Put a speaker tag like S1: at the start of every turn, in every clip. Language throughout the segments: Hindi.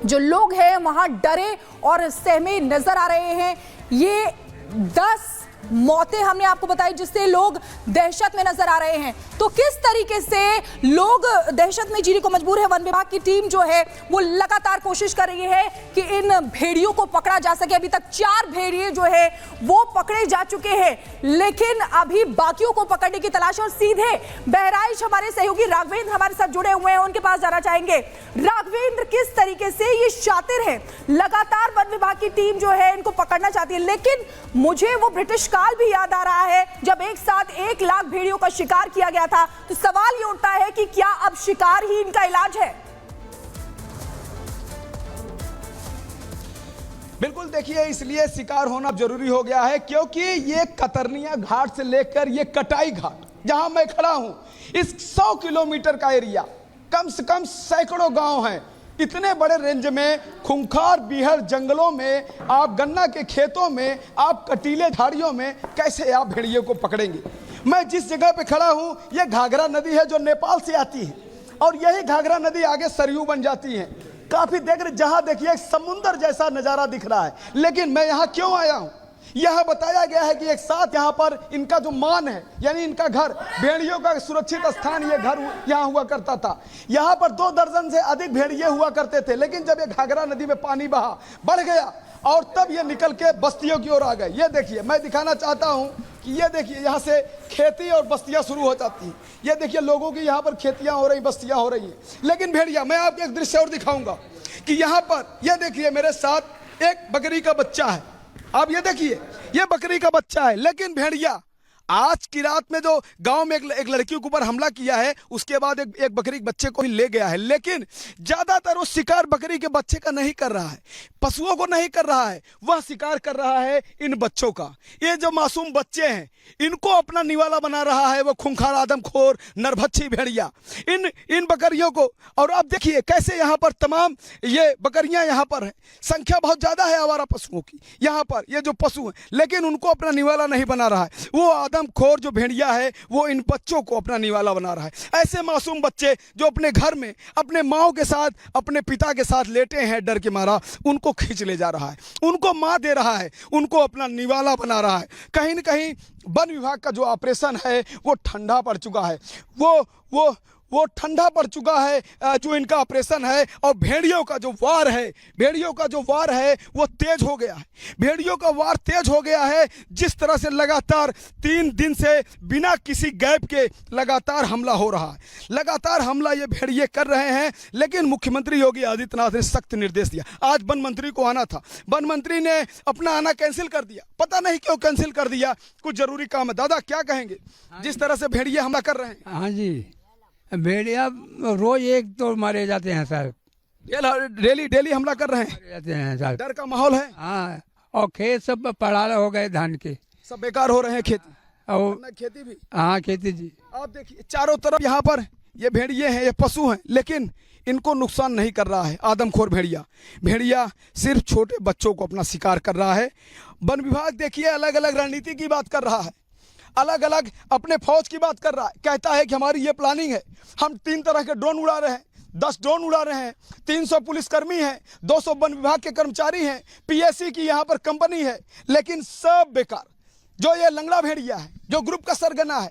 S1: जो लोग हैं वहां डरे और सहमे नजर आ रहे हैं। ये 10 मौतें हमने आपको बताई जिससे लोग दहशत में नजर आ रहे हैं। तो किस तरीके से लोग दहशत में जीने को मजबूर है। वन विभाग की टीम जो है वो लगातार कोशिश कर रही है कि इन भेड़ियों को पकड़ा जा सके। अभी तक 4 भेड़िए जो है वो पकड़े जा चुके हैं, लेकिन अभी बाकियों को पकड़ने की तलाश। और सीधे बहराइच हमारे सहयोगी राघवेंद्र हमारे साथ जुड़े हुए हैं, उनके पास जाना चाहेंगे। राघवेंद्र, किस तरीके से ये शातिर है, लगातार वन विभाग की टीम जो है इनको पकड़ना चाहती है, लेकिन मुझे वो ब्रिटिश काल भी याद आ रहा है जब एक साथ 1 लाख भेड़ियों का शिकार किया गया था। तो सवाल ये उठता है कि क्या अब शिकार ही इनका इलाज है?
S2: बिल्कुल, देखिए इसलिए शिकार होना जरूरी हो गया है क्योंकि ये कतरनिया घाट से लेकर ये कटाई घाट जहां मैं खड़ा हूं, इस 100 किलोमीटर का एरिया, कम से कम सैकड़ों गांव हैं। इतने बड़े रेंज में, खूंखार बीहड़ जंगलों में, आप गन्ना के खेतों में, आप कटीले झाड़ियों में कैसे आप भेड़िए को पकड़ेंगे। मैं जिस जगह पे खड़ा हूं ये घाघरा नदी है जो नेपाल से आती है और यही घाघरा नदी आगे सरयू बन जाती है। काफी देर जहां देखिए एक समुंदर जैसा नजारा दिख रहा है। लेकिन मैं यहां क्यों आया हूं, यह बताया गया है कि एक साथ यहाँ पर इनका जो मान है, यानी इनका घर, भेड़ियों का सुरक्षित स्थान, ये घर यहाँ हुआ करता था। यहाँ पर 2 दर्जन से अधिक भेड़िए हुआ करते थे, लेकिन जब ये घाघरा नदी में पानी बहा बढ़ गया और तब ये निकल के बस्तियों की ओर आ गए। ये देखिए, मैं दिखाना चाहता हूँ कि ये देखिए यहाँ से खेती और बस्तियाँ शुरू हो जाती हैं। ये देखिए लोगों की यहाँ पर खेतियाँ हो रही, बस्तियाँ हो रही हैं। लेकिन भेड़िया, मैं आपको एक दृश्य और दिखाऊंगा कि यहाँ पर ये देखिए मेरे साथ एक बकरी का बच्चा है। आप ये देखिए, ये बकरी का बच्चा है। लेकिन भेड़िया आज की रात में जो गांव में एक लड़की के ऊपर हमला किया है, उसके बाद एक बकरी के बच्चे को ही ले गया है। लेकिन ज्यादातर वो शिकार बकरी के बच्चे का नहीं कर रहा है, पशुओं को नहीं कर रहा है, वह शिकार कर रहा है इन बच्चों का। ये जो मासूम बच्चे हैं इनको अपना निवाला बना रहा है वो खूंखार आदमखोर नरभक्षी भेड़िया इन बकरियों को। और आप देखिए कैसे यहाँ पर तमाम ये बकरियां यहाँ पर हैं, संख्या बहुत ज्यादा है आवारा पशुओं की यहाँ पर, ये जो पशु हैं, लेकिन उनको अपना निवाला नहीं बना रहा है। वो आदमखोर जो भेड़िया है वो इन बच्चों को अपना निवाला बना रहा है। ऐसे मासूम बच्चे जो अपने घर में अपने माओ के साथ, अपने पिता के साथ लेटे हैं डर के मारा, उनको खींच ले जा रहा है, उनको मार दे रहा है, उनको अपना निवाला बना रहा है। कहीं न कहीं वन विभाग का जो ऑपरेशन है वो ठंडा पड़ चुका है, वो ठंडा पड़ चुका है जो इनका ऑपरेशन है। और भेड़ियों का जो वार है वो तेज हो गया है। भेड़ियों का वार तेज हो गया है। जिस तरह से लगातार 3 दिन से बिना किसी गैप के लगातार हमला हो रहा है, लगातार हमला ये भेड़िए कर रहे हैं। लेकिन मुख्यमंत्री योगी आदित्यनाथ ने सख्त निर्देश दिया। आज वन मंत्री को आना था, वन मंत्री ने अपना आना कैंसिल कर दिया। पता नहीं क्यों कैंसिल कर दिया, कुछ जरूरी काम है। दादा क्या कहेंगे जिस तरह से भेड़िए हमला कर रहे हैं?
S3: हाँ जी, भेड़िया रोज एक तो मारे जाते हैं सर,
S2: डेली हमला कर रहे हैं,
S3: मारे जाते हैं सर।
S2: डर का माहौल है।
S3: हाँ, और खेत सब पड़ाल हो गए, धान के
S2: सब बेकार हो रहे हैं, खेती
S3: और
S2: खेती भी।
S3: हाँ खेती जी।
S2: आप देखिए चारों तरफ यहाँ पर ये भेड़िए हैं, ये पशु हैं, लेकिन इनको नुकसान नहीं कर रहा है आदमखोर भेड़िया सिर्फ छोटे बच्चों को अपना शिकार कर रहा है। वन विभाग देखिए अलग अलग रणनीति की बात कर रहा है, अलग अलग अपने फौज की बात कर रहा है। कहता है कि हमारी ये प्लानिंग है, हम 3 तरह के ड्रोन उड़ा रहे हैं, 10 ड्रोन उड़ा रहे हैं, 300 पुलिसकर्मी हैं, 200 वन विभाग के कर्मचारी हैं, पीएससी की यहाँ पर कंपनी है। लेकिन सब बेकार। जो ये लंगड़ा भेड़िया है, जो ग्रुप का सरगना है,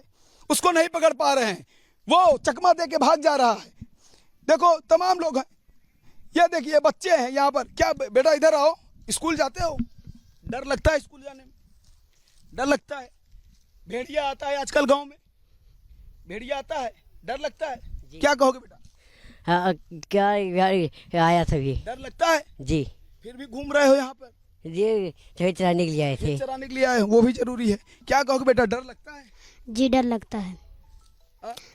S2: उसको नहीं पकड़ पा रहे हैं, वो चकमा दे के भाग जा रहा है। देखो तमाम लोग हैं, ये देखिए बच्चे हैं यहाँ पर। क्या बेटा इधर आओ, स्कूल जाते हो? डर लगता है स्कूल जाने में, डर लगता है। भेड़िया आता है आजकल गांव में, भेड़िया आता है, डर लगता है। क्या कहोगे बेटा?
S4: हाँ, क्या आया था ये,
S2: डर लगता है
S4: जी।
S2: फिर भी घूम रहे हो यहाँ पर?
S4: ये खेत चराने के लिए आए थे।
S2: चराने के लिए आए, वो भी जरूरी है। क्या कहोगे बेटा, डर लगता है?
S5: जी डर लगता है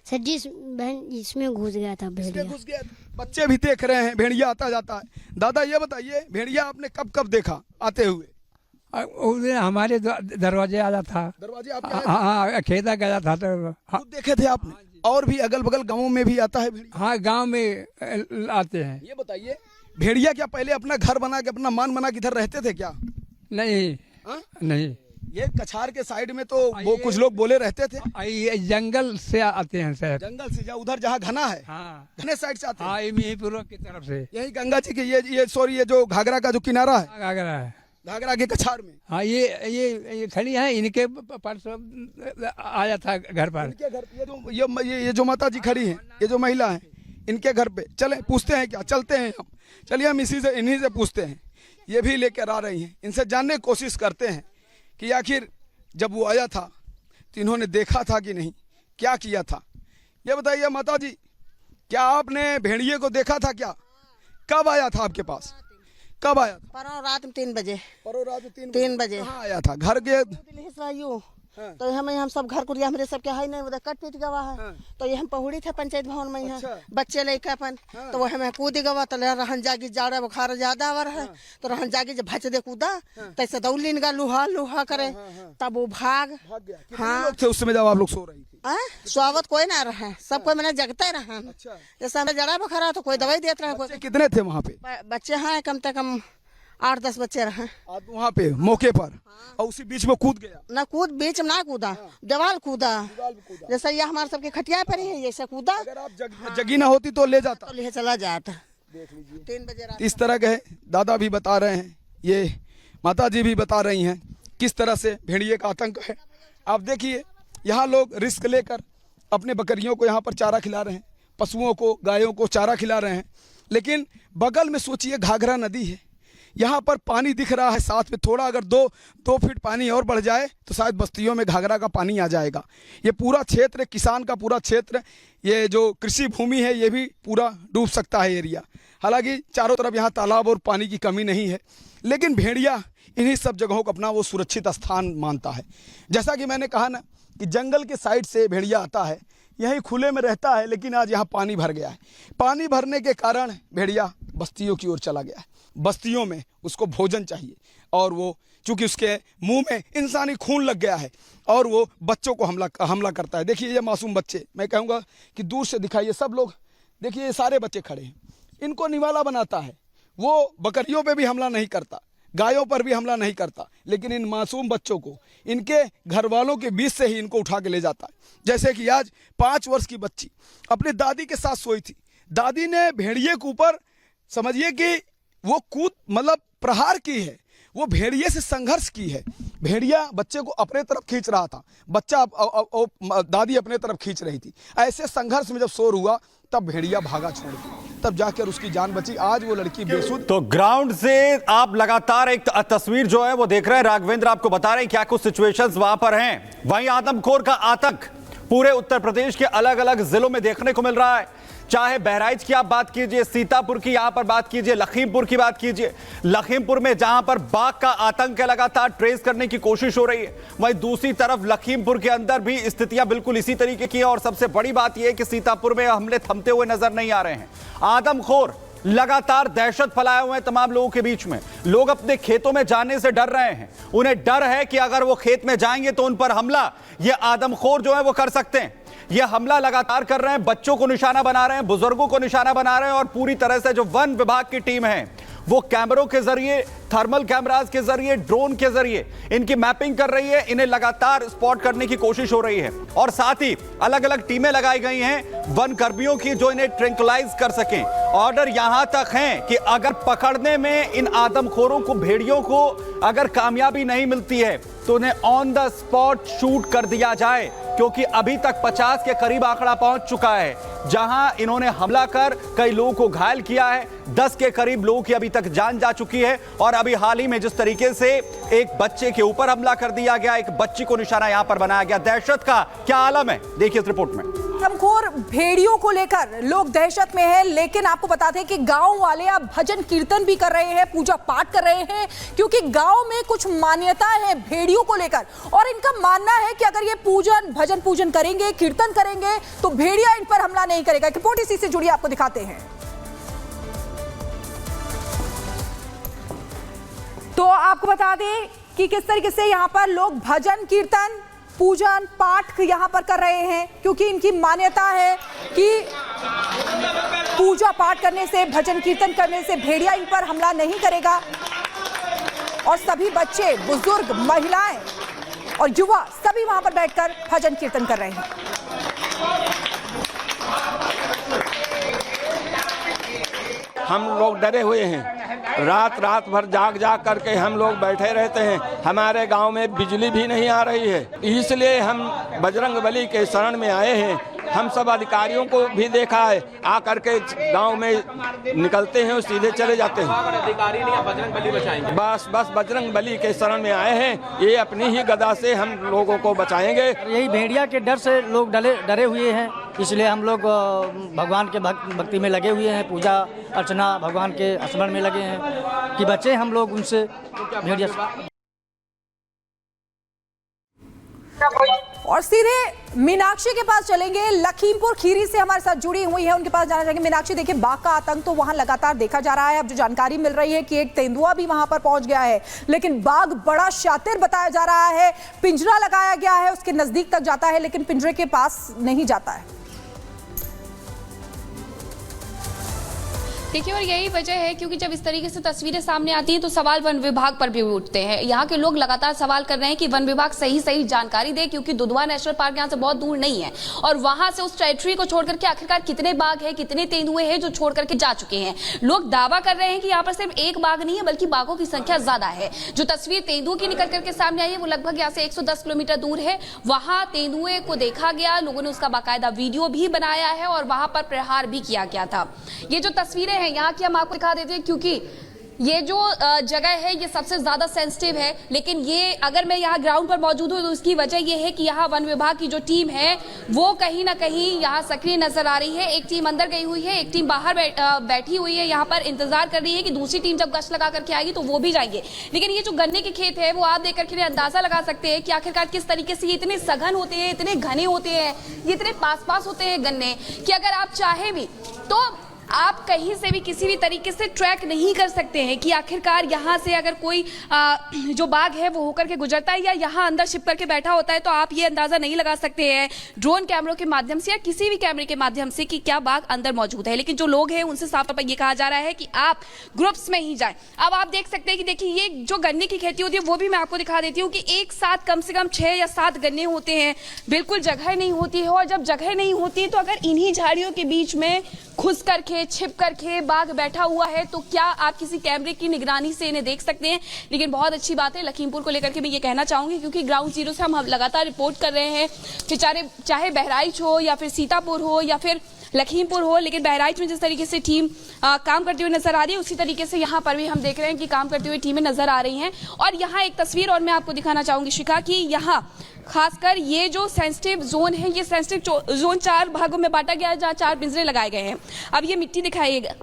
S5: सर जी। बहन इसमें घुस गया था भेड़िया,
S2: घुस गया। बच्चे भी देख रहे हैं भेड़िया आता जाता है। दादा ये बताइए, भेड़िया आपने कब कब देखा आते हुए?
S3: उस दिन हमारे दरवाजे आया था।
S2: दरवाजे आपके?
S3: हाँ, खेता गया था तो
S2: खुद देखे थे आपने? और भी अगल बगल गाँव में भी आता है भेड़िया?
S3: हाँ, गांव में आते हैं।
S2: ये बताइए, भेड़िया क्या पहले अपना घर बना के, अपना मान बना के इधर रहते थे क्या?
S3: नहीं, नहीं।
S2: ये कछार के साइड में तो वो कुछ लोग बोले रहते थे,
S3: ये जंगल से आते हैं सर।
S2: जंगल से उधर जहाँ घना है,
S3: हाँ
S2: घने साइड से आते हैं।
S3: हाँ, यहीं की तरफ से।
S2: यही गंगा जी के ये सॉरी ये जो घाघरा का जो किनारा है,
S3: घाघरा है,
S2: घाघरा के कछार में।
S3: हाँ ये खड़ी है, इनके परसों आया था घर पर।
S2: इनके घर ये जो माता जी खड़ी हैं, ये जो महिला है, इनके घर पे चले पूछते हैं क्या, चलते हैं हम। चलिए हम इन्हीं से पूछते हैं। ये भी लेकर आ रही हैं, इनसे जानने की कोशिश करते हैं कि आखिर जब वो आया था तो इन्होंने देखा था कि नहीं, क्या किया था। ये बताइए माता जी, क्या आपने भेड़िए को देखा था क्या? कब आया था आपके पास, कब आया था?
S6: परो रात में 3 बजे।
S2: परो रात में
S6: 3 बजे
S2: कहाँ आया था? घर के
S6: हाँ। तो हम सब घर कुरिया हमारे सब क्या है नहीं उधर कट पीट गवा है। हाँ। तो ये हम पहुड़ी थे पंचायत भवन में यहाँ। अच्छा। बच्चे लेकर अपन। हाँ। तो वो हमें कूद गवा तो रहन जागी जाड़ा बुखार ज्यादा आवर है। हाँ। तो रहन जागी जब भच दे कूदा। हाँ। तैसे दौड़ गा लुहा करे। हाँ। तब वो भाग गया। हाँ
S2: थे उस समय जब आप लोग सो रही थी?
S6: स्वागत कोई ना रहा, सब कोई मैंने जगता ही रहा। अच्छा। जैसे हमें जड़ा बुखार तो कोई दवाई देता रहा।
S2: कितने थे वहाँ पे
S6: बच्चे? हाँ कम से कम 8-10 बच्चे रहे।
S2: आप वहाँ पे मौके पर? हाँ। और उसी बीच में कूद गया?
S6: ना कूद बीच में ना कूदा। हाँ। दीवार कूदा। जैसे ये हमारे सबके खटिया पर है, ऐसे कूदा।
S2: अगर आप जगी ना होती तो ले जाता?
S6: तो ले चला जाता।
S2: देख लीजिए
S6: 3 बजे रात।
S2: इस तरह के दादा भी बता रहे हैं, ये माता जी भी बता रही हैं किस तरह से भेड़िए का आतंक है। आप देखिए यहाँ लोग रिस्क लेकर अपने बकरियों को यहाँ पर चारा खिला रहे हैं, पशुओं को, गायों को चारा खिला रहे हैं। लेकिन बगल में सोचिए घाघरा नदी है, यहाँ पर पानी दिख रहा है साथ में, थोड़ा अगर 2 फीट पानी और बढ़ जाए तो शायद बस्तियों में घाघरा का पानी आ जाएगा। ये पूरा क्षेत्र, किसान का पूरा क्षेत्र, ये जो कृषि भूमि है, ये भी पूरा डूब सकता है एरिया। हालांकि चारों तरफ यहाँ तालाब और पानी की कमी नहीं है, लेकिन भेड़िया इन्हीं सब जगहों को अपना वो सुरक्षित स्थान मानता है। जैसा कि मैंने कहा ना कि जंगल के साइड से भेड़िया आता है, यहीं खुले में रहता है, लेकिन आज यहाँ पानी भर गया है। पानी भरने के कारण भेड़िया बस्तियों की ओर चला गया है। बस्तियों में उसको भोजन चाहिए और वो चूंकि उसके मुंह में इंसानी खून लग गया है और वो बच्चों को हमला करता है। देखिए ये मासूम बच्चे, मैं कहूँगा कि दूर से दिखाइए सब लोग, देखिए ये सारे बच्चे खड़े हैं, इनको निवाला बनाता है। वो बकरियों पे भी हमला नहीं करता, गायों पर भी हमला नहीं करता, लेकिन इन मासूम बच्चों को इनके घर वालों के बीच से ही इनको उठा के ले जाता है। जैसे कि आज 5 वर्ष की बच्ची अपनी दादी के साथ सोई थी, दादी ने भेड़िए के ऊपर समझिए कि वो कूद मतलब प्रहार की है, वो भेड़िए से संघर्ष की है। भेड़िया बच्चे को अपने तरफ खींच रहा था, बच्चा दादी अपने तरफ खींच रही थी। ऐसे संघर्ष में जब शोर हुआ तब भेड़िया भागा छोड़ के, तब जाकर उसकी जान बची। आज वो लड़की बेसुध।
S7: तो ग्राउंड से आप लगातार एक तस्वीर जो है वो देख रहे हैं। राघवेंद्र आपको बता रहे हैं क्या कुछ सिचुएशंस वहां पर हैं। वहीं आदमखोर का आतंक पूरे उत्तर प्रदेश के अलग अलग जिलों में देखने को मिल रहा है। चाहे बहराइच की आप बात कीजिए, सीतापुर की यहां पर बात कीजिए, लखीमपुर की बात कीजिए। लखीमपुर में जहां पर बाघ का आतंक है, लगातार ट्रेस करने की कोशिश हो रही है, वहीं दूसरी तरफ लखीमपुर के अंदर भी स्थितियां बिल्कुल इसी तरीके की है। और सबसे बड़ी बात यह है कि सीतापुर में हमले थमते हुए नजर नहीं आ रहे हैं। आदमखोर लगातार दहशत फैलाए हुए हैं तमाम लोगों के बीच में। लोग अपने खेतों में जाने से डर रहे हैं, उन्हें डर है कि अगर वो खेत में जाएंगे तो उन पर हमला ये आदमखोर जो है वो कर सकते हैं। ये हमला लगातार कर रहे हैं, बच्चों को निशाना बना रहे हैं, बुजुर्गों को निशाना बना रहे हैं। और पूरी तरह से जो वन विभाग की टीम है वो कैमरों के जरिए, थर्मल कैमरास के जरिए, ड्रोन के जरिए इनकी मैपिंग कर रही है, इन्हें लगातार स्पॉट करने की कोशिश हो रही है। और साथ ही अलग अलग टीमें लगाई गई हैं वन कर्मियों की जो इन्हें ट्रैंक्विलाइज कर सकें। ऑर्डर यहां तक है कि अगर पकड़ने में इन आदमखोरों को, भेड़ियों को अगर कामयाबी नहीं मिलती है तो उन्हें ऑन द स्पॉट शूट कर दिया जाए, क्योंकि अभी तक 50 के करीब आंकड़ा पहुंच चुका है जहां इन्होंने हमला कर कई लोगों को घायल किया है। 10 के करीब लोगों की अभी तक जान जा चुकी है। और अभी हाल ही में जिस तरीके से एक बच्चे के ऊपर हमला कर दिया गया, एक बच्ची को निशाना यहां पर बनाया गया, दहशत का क्या आलम है देखिए इस रिपोर्ट में।
S1: आदमखोर भेड़ियों को लेकर लोग दहशत में हैं, लेकिन आपको बता दें कि गांव वाले अब भजन कीर्तन भी कर रहे हैं, पूजा पाठ कर रहे हैं, क्योंकि गांव में कुछ मान्यता है भेड़ियों को लेकर। और इनका मानना है कि अगर ये भजन पूजन करेंगे, कीर्तन करेंगे तो भेड़िया इन पर हमला नहीं करेगा। रिपोर्ट इसी से जुड़ी आपको दिखाते हैं। तो आपको बता दें कि किस तरीके से यहां पर लोग भजन कीर्तन, पूजन पाठ यहां पर कर रहे हैं, क्योंकि इनकी मान्यता है कि पूजा पाठ करने से, भजन कीर्तन करने से भेड़िया इन पर हमला नहीं करेगा। और सभी बच्चे, बुजुर्ग, महिलाएं और युवा सभी वहां पर बैठकर भजन कीर्तन कर रहे हैं।
S8: हम लोग डरे हुए हैं, रात भर जाग करके हम लोग बैठे रहते हैं। हमारे गांव में बिजली भी नहीं आ रही है, इसलिए हम बजरंगबली के शरण में आए हैं। हम सब अधिकारियों को भी देखा है, आकर के गांव में निकलते हैं और सीधे चले जाते हैं।
S9: अधिकारी नहीं, बजरंगबली बचाएंगे।
S8: बस बजरंगबली के शरण में आए हैं, ये अपनी ही गदा से हम लोगों को बचाएंगे।
S10: यही भेड़िया के डर से लोग डरे हुए हैं, इसलिए हम लोग भगवान के भक्ति में लगे हुए हैं, पूजा अर्चना भगवान के स्मरण में लगे हैं कि बचे हम लोग उनसे भेड़िया से।
S1: और सीधे मीनाक्षी के पास चलेंगे, लखीमपुर खीरी से हमारे साथ जुड़ी हुई है, उनके पास जाना चाहेंगे। मीनाक्षी, देखिए बाघ का आतंक तो वहां लगातार देखा जा रहा है। अब जो जानकारी मिल रही है कि एक तेंदुआ भी वहां पर पहुंच गया है, लेकिन बाघ बड़ा शातिर बताया जा रहा है। पिंजरा लगाया गया है, उसके नजदीक तक जाता है लेकिन पिंजरे के पास नहीं जाता है।
S11: देखिए, और यही वजह है क्योंकि जब इस तरीके से तस्वीरें सामने आती हैं तो सवाल वन विभाग पर भी उठते हैं। यहाँ के लोग लगातार सवाल कर रहे हैं कि वन विभाग सही जानकारी दे, क्योंकि दुधवा नेशनल पार्क यहाँ से बहुत दूर नहीं है और वहां से उस टेरिटरी को छोड़ करके आखिरकार कितने बाघ हैं, कितने तेंदुए हैं जो छोड़ करके जा चुके हैं। लोग दावा कर रहे हैं कि यहाँ पर सिर्फ एक बाघ नहीं है बल्कि बाघों की संख्या ज्यादा है। जो तस्वीर तेंदुए की निकल करके सामने आई है वो लगभग यहाँ से 110 किलोमीटर दूर है। वहां तेंदुए को देखा गया, लोगों ने उसका बाकायदा वीडियो भी बनाया है और वहां पर प्रहार भी किया गया था। ये जो तस्वीरें हैं यहाँ की हम आपको दिखा देते हैं, क्योंकि ये जो जगह है ये सबसे ज्यादा सेंसिटिव है। लेकिन ये अगर मैं यहाँ ग्राउंड पर मौजूद हूँ तो उसकी वजह ये है कि यहाँ वन विभाग की जो टीम है वो कहीं ना कहीं यहाँ सक्रिय नजर आ रही है। एक टीम अंदर गई हुई है, एक टीम बाहर बैठी हुई है, यहाँ पर इंतजार कर रही है कि दूसरी टीम जब गश्त लगा करके आएगी तो वो भी जाएंगे। लेकिन ये जो गन्ने के खेत है वो आप देख करके अंदाजा लगा सकते हैं कि आखिरकार किस तरीके से ये इतने सघन होते हैं, इतने घने होते हैं, ये इतने पास होते हैं गन्ने कि अगर आप चाहे भी तो आप कहीं से भी किसी भी तरीके से ट्रैक नहीं कर सकते हैं कि आखिरकार यहाँ से अगर कोई जो बाघ है वो होकर के गुजरता है या यहाँ अंदर छिप करके बैठा होता है, तो आप ये अंदाजा नहीं लगा सकते हैं ड्रोन कैमरों के माध्यम से या किसी भी कैमरे के माध्यम से कि क्या बाघ अंदर मौजूद है। लेकिन जो लोग हैं उनसे साफ तौर पर ये कहा जा रहा है कि आप ग्रुप्स में ही जाएं। अब आप देख सकते हैं कि देखिए ये जो गन्ने की खेती होती है वो भी मैं आपको दिखा देती हूँ कि एक साथ कम से कम 6 या 7 गन्ने होते हैं, बिल्कुल जगह नहीं होती है। और जब जगह नहीं होती तो अगर इन्हीं झाड़ियों के बीच में घुस करके छिप करके बाघ बैठा हुआ है तो क्या आप किसी कैमरे की निगरानी से इन्हें देख सकते हैं। लेकिन बहुत अच्छी बात है, लखीमपुर को लेकर के मैं ये कहना चाहूंगी क्योंकि ग्राउंड जीरो से हम लगातार रिपोर्ट कर रहे हैं कि चाहे बहराइच हो या फिर सीतापुर हो या फिर लखीमपुर हो, लेकिन बहराइच में जिस तरीके से टीम काम करती हुई नजर आ रही है उसी तरीके से यहाँ पर भी हम देख रहे हैं कि काम करती हुई टीमें नजर आ रही हैं। और यहाँ एक तस्वीर और मैं आपको दिखाना चाहूंगी शिखा की यहाँ खासकर ये जो सेंसिटिव जोन है, ये सेंसिटिव जोन 4 भागों में बांटा गया है जहाँ 4 पिंजरे लगाए गए हैं। अब ये मिट्टी दिखाइएगा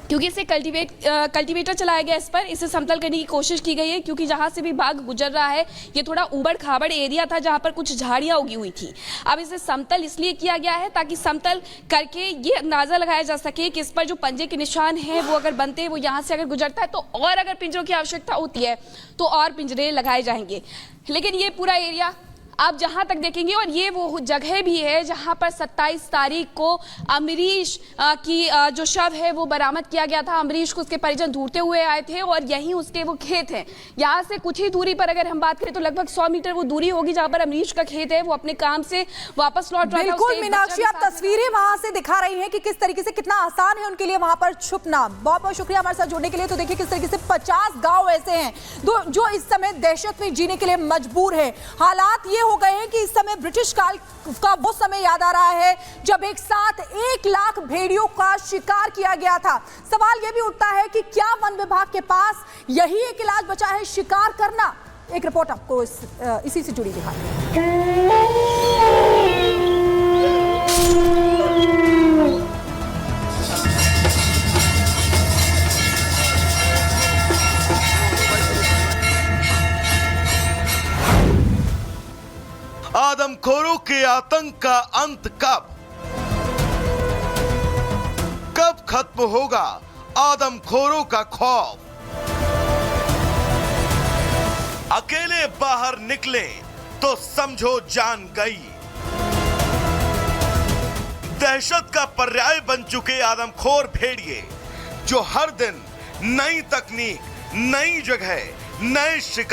S11: क्योंकि इसे कल्टीवेटर चलाया गया, इस पर इसे समतल करने की कोशिश की गई है क्योंकि जहां से भी बाघ गुजर रहा है ये थोड़ा उबड़ खाबड़ एरिया था जहां पर कुछ झाड़ियां उगी हुई थी। अब इसे समतल इसलिए किया गया है ताकि समतल करके ये अंदाजा लगाया जा सके कि इस पर जो पंजे के निशान हैं वो अगर बनते हैं, वो यहाँ से अगर गुजरता है तो और अगर पिंजरों की आवश्यकता होती है तो और पिंजरे लगाए जाएंगे। लेकिन ये पूरा एरिया आप जहां तक देखेंगे और ये वो जगह भी है जहां पर 27 तारीख को अमरीश की जो शव है वो बरामद किया गया था। अमरीश को उसके परिजन ढूंढते हुए आए थे और यहीं उसके वो खेत हैं। यहाँ से कुछ ही दूरी पर अगर हम बात करें तो लगभग 100 मीटर वो दूरी होगी जहां पर अमरीश का खेत है। वो अपने काम से वापस लौट रहा था।
S1: बिल्कुल मीनाक्षी, आप तस्वीरें वहां से दिखा रही हैं कि किस तरीके से कितना आसान है उनके लिए वहां पर छुपना। बहुत बहुत शुक्रिया हमारे साथ जुड़ने के लिए। तो देखिए किस तरीके से 50 गाँव ऐसे हैं जो इस समय दहशत में जीने के लिए मजबूर है। हालात ये हो गए हैं कि इस समय ब्रिटिश काल का वो समय याद आ रहा है जब एक साथ 1 लाख भेड़ियों का शिकार किया गया था। सवाल यह भी उठता है कि क्या वन विभाग के पास यही एक इलाज बचा है, शिकार करना। एक रिपोर्ट आपको इसी से जुड़ी दिखाई।
S12: आदमखोरों के आतंक का अंत कब खत्म होगा आदमखोरों का खौफ। अकेले बाहर निकले तो समझो जान गई। दहशत का पर्याय बन चुके आदमखोर भेड़िए जो हर दिन नई तकनीक, नई जगह, नए शिकार